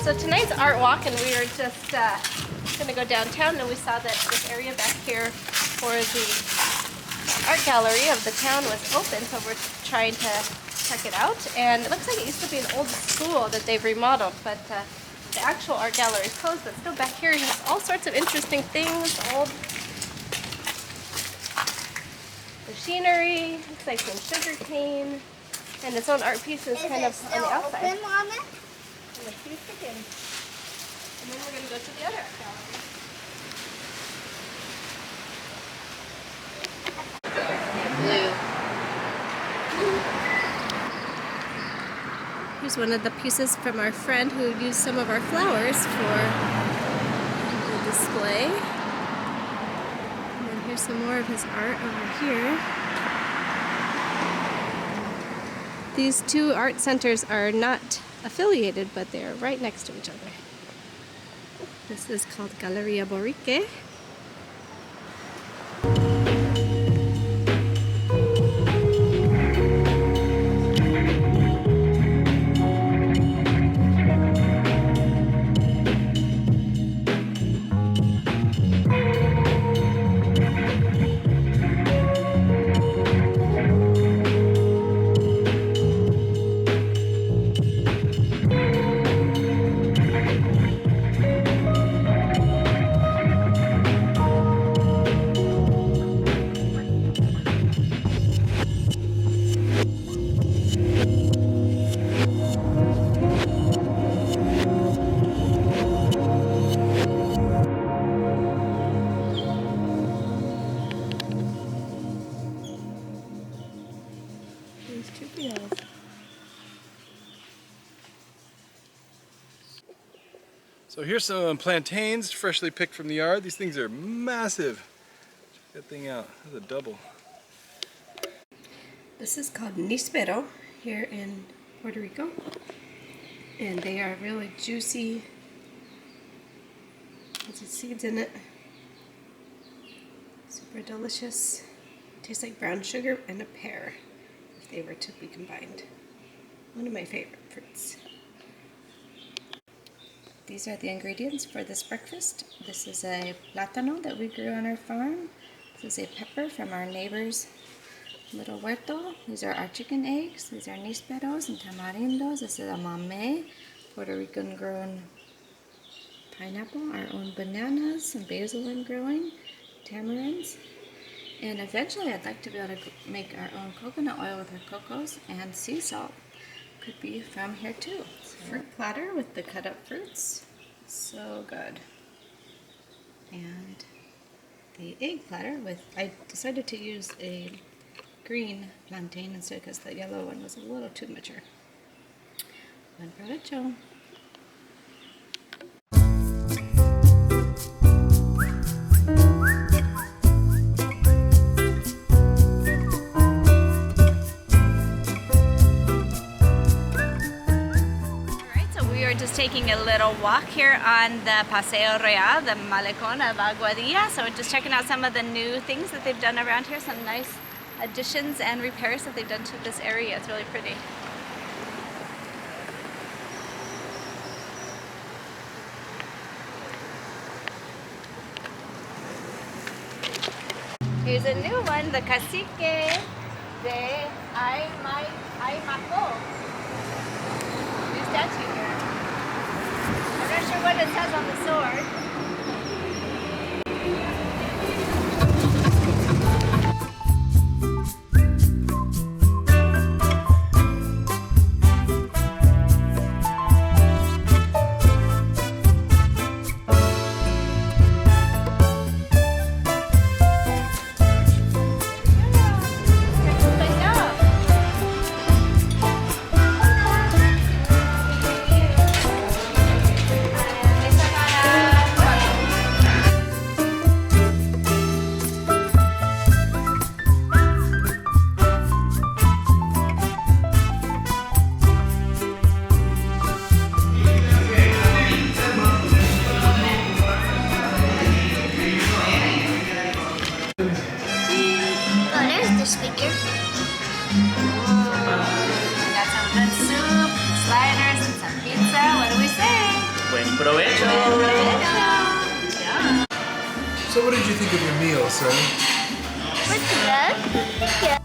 So tonight's art walk, and we were just going to go downtown, and we saw that this area back here for the art gallery of the town was open, so we're trying to check it out. And it looks like it used to be an old school that they've remodeled, but the actual art gallery is closed. But still, back here has all sorts of interesting things, old machinery, looks like some sugar cane, and its own art pieces kind of on the outside. Open, Mama? And a few chickens. And then we're going to go to the other gallery. Blue. Here's one of the pieces from our friend who used some of our flowers for the display. And then here's some more of his art over here. These two art centers are not affiliated, but they're right next to each other. This is called Galleria Borique. So here's some plantains freshly picked from the yard. These things are massive. Check that thing out. That's a double. This is called níspero here in Puerto Rico. And they are really juicy. Lots of seeds in it. Super delicious. Tastes like brown sugar and a pear if they were to be combined. One of my favorite fruits. These are the ingredients for this breakfast. This is a plátano that we grew on our farm. This is a pepper from our neighbor's little huerto. These are our chicken eggs. These are nísperos and tamarindos. This is a mamey, Puerto Rican grown pineapple, our own bananas and basil I'm growing, tamarinds. And eventually I'd like to be able to make our own coconut oil with our cocos, and sea salt could be from here too. Fruit platter with the cut up fruits, so good. And the egg platter with, I decided to use a green plantain instead because the yellow one was a little too mature. Buen provecho. Just taking a little walk here on the Paseo Real, the Malecon of Aguadilla. So just checking out some of the new things that they've done around here, some nice additions and repairs that they've done to this area. It's really pretty. Here's a new one, the Cacique de Aymaco. New statue here. I'm not sure what it says on the sword. provecho! So what did you think of your meal, sir? What's good? Yeah.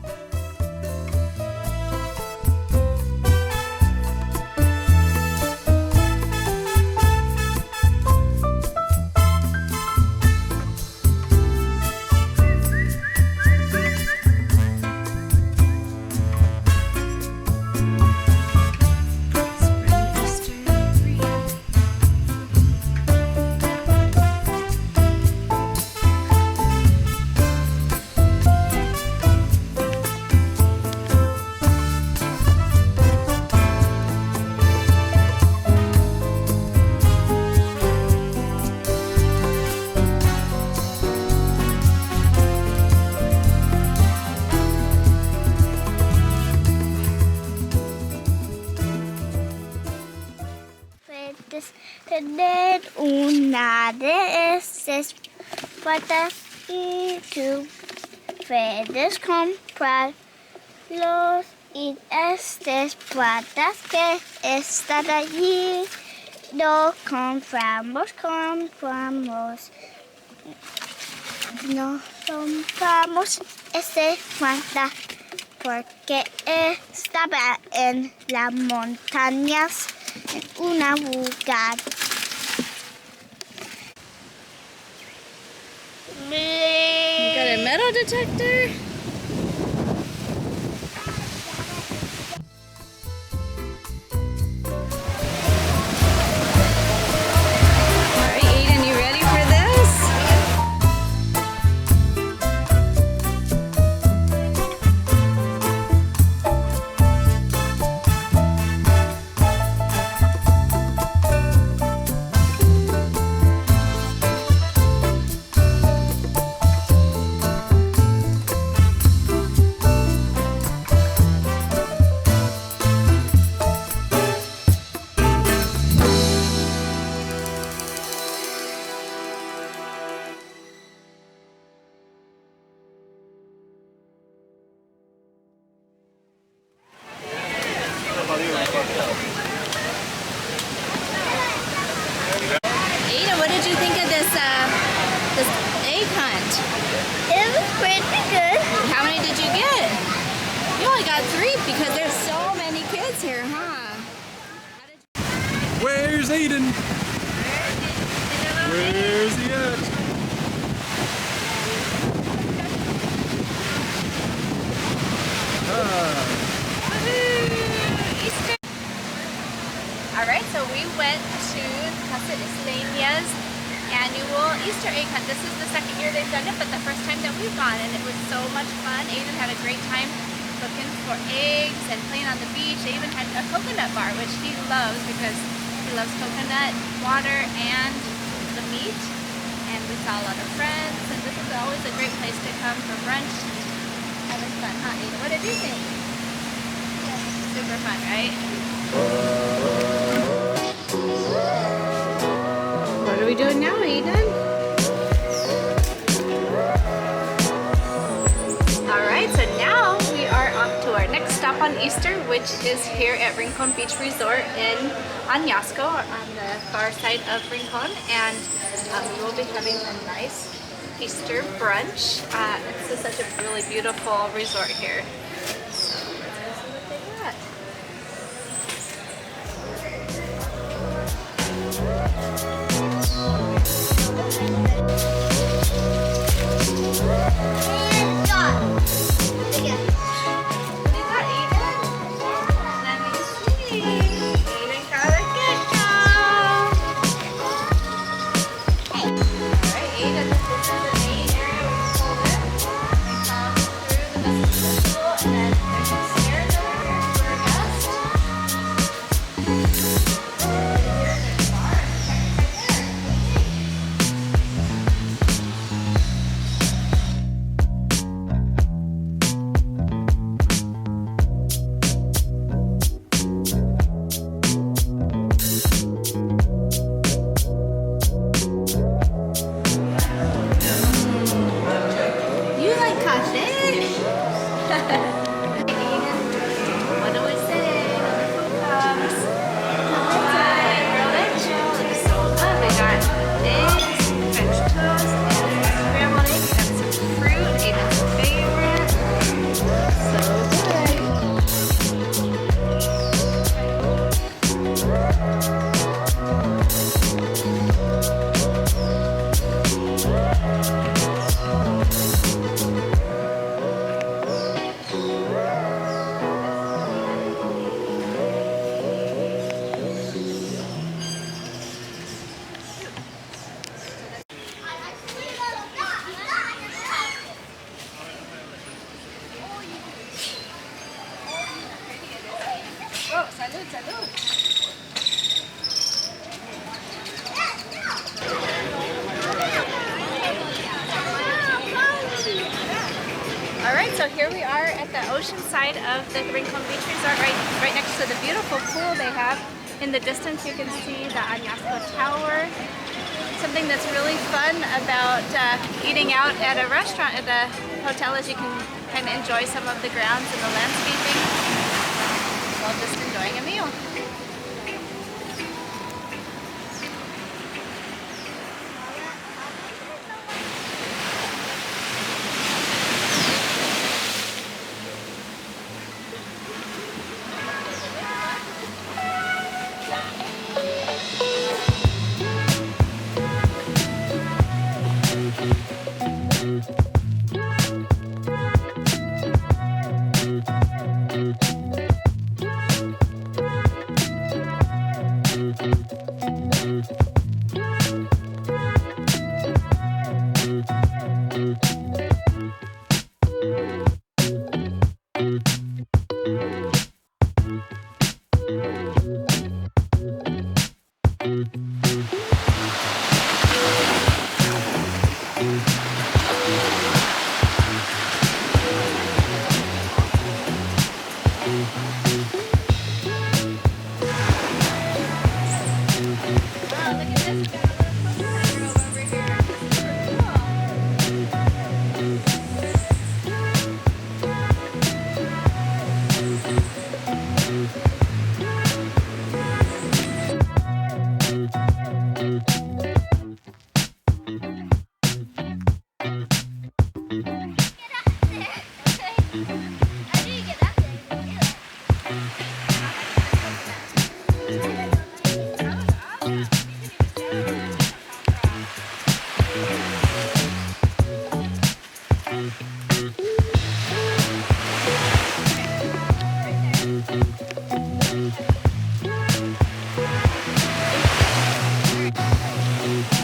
Tener una de esas puertas y tú puedes comprarlos y estas puertas que están allí no compramos. No compramos ese puerta porque estaba en las montañas en un lugar. You got a metal detector? Alright, Aiden, you ready for this? Aiden, what did you think of this egg hunt? It was pretty good. How many did you get? You only got 3 because there's so many kids here, huh? Where's Aiden? Where's he at? Alright, so we went to Casa Islena's annual Easter egg hunt. This is the second year they've done it, but the first time that we've gone, and it was so much fun. Aiden had a great time looking for eggs and playing on the beach. They even had a coconut bar, which he loves because he loves coconut water and the meat. And we saw a lot of friends, and this is always a great place to come for brunch. Having fun, huh, Aiden? What did you think? Super fun, right? What are we doing now, Aiden? Alright, so now we are off to our next stop on Easter, which is here at Rincon Beach Resort in Añasco, on the far side of Rincon, and we will be having a nice Easter brunch. This is such a really beautiful resort here. So let's go see what they got. What do you got, Aiden? Let me see. Aiden got a gecko. Alright, Aiden, this is the main area where we pulled in. We come through the vestibule Salud, salud. All right, so here we are at the ocean side of the Rincon Beach Resort, right next to the beautiful pool they have. In the distance, you can see the Añasco Tower. Something that's really fun about eating out at a restaurant at the hotel is you can kind of enjoy some of the grounds and the landscaping while just enjoying a meal.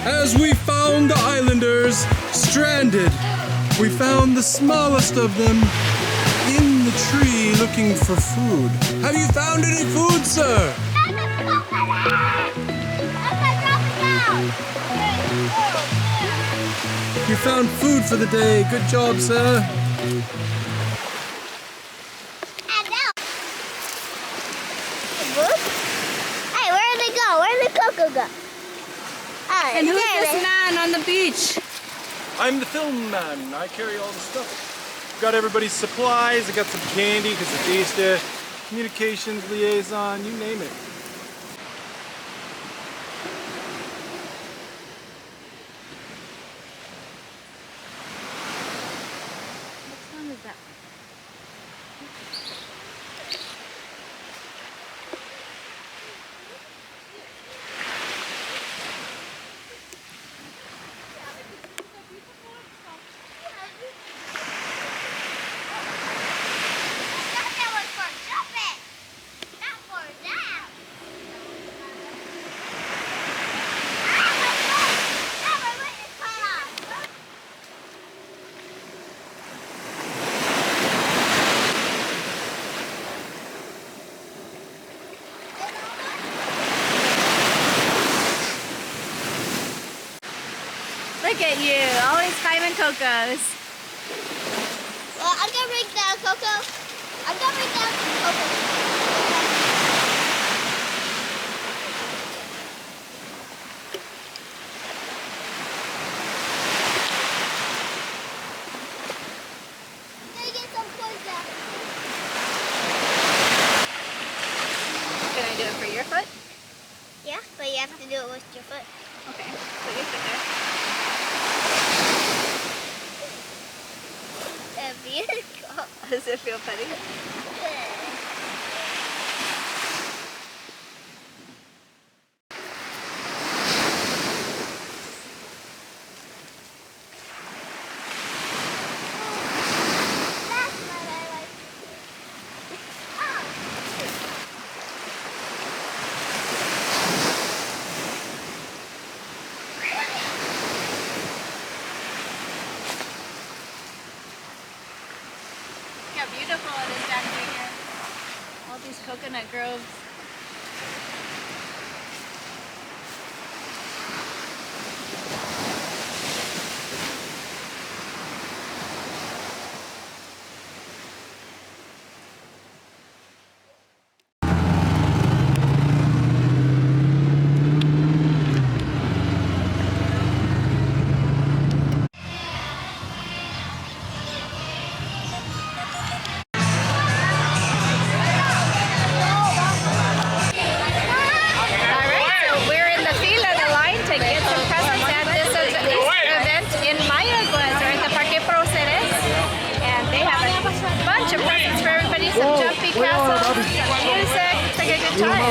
As we found the islanders stranded, we found the smallest of them in the tree looking for food. Have you found any food, sir? You found food for the day. Good job, sir. Hey, where did they go? Where did the cocoa go? And who's this man on the beach? I'm the film man. I carry all the stuff. Got everybody's supplies. I got some candy because it's Easter. Communications liaison, you name it. Which one is that? Look at you, always climbing cocos. Well, I'm gonna bring down Coco. I'm gonna bring down Coco. I'm gonna get some toys out. Can I do it for your foot? Yeah, but you have to do it with your foot. Okay, put your foot there. Beautiful. Does it feel funny? That's what I like. How beautiful it is down here. All these coconut groves. Alright, so we're in the fila, the line to get some presents, and this is an event in Mayaguez, or at the Parque Proceres, and they have a bunch of presents for everybody, some jumpy castles, some music, it's like a good time.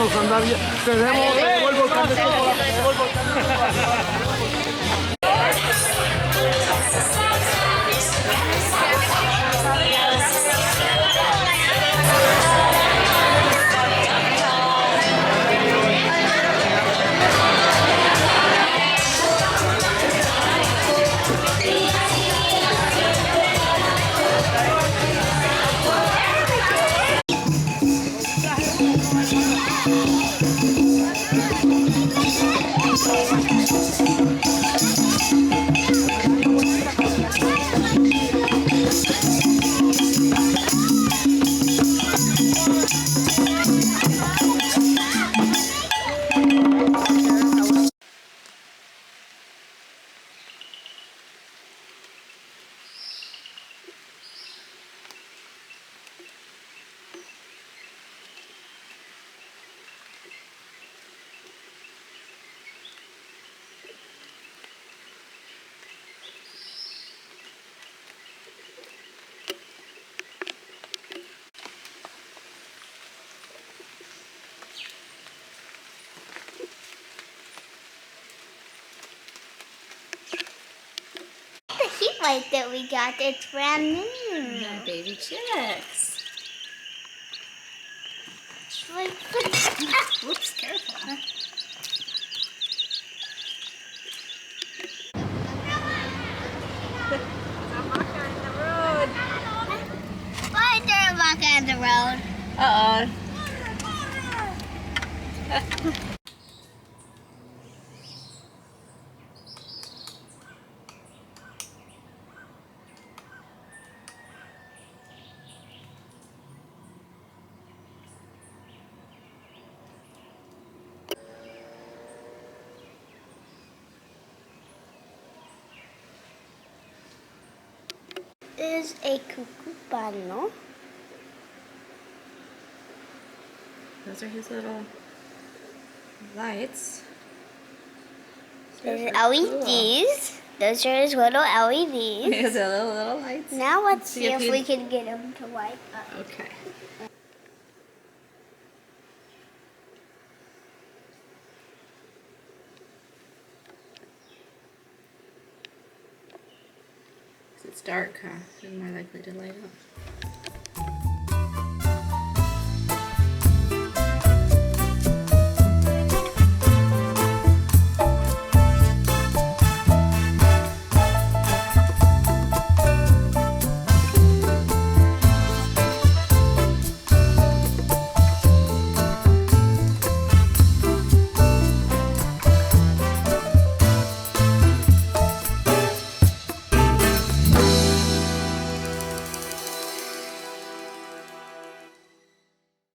The heat light that we got, it's brand new. My baby chicks. Whoops, careful. Why is there a rock on the road? Uh-oh. Is a cuckoo pano. Those are his little lights. There's Super cool. LEDs. Those are his little LEDs. He has a little lights. Now let's see if he- we can get him to light up. Okay. It's dark, huh? It's more likely to light up.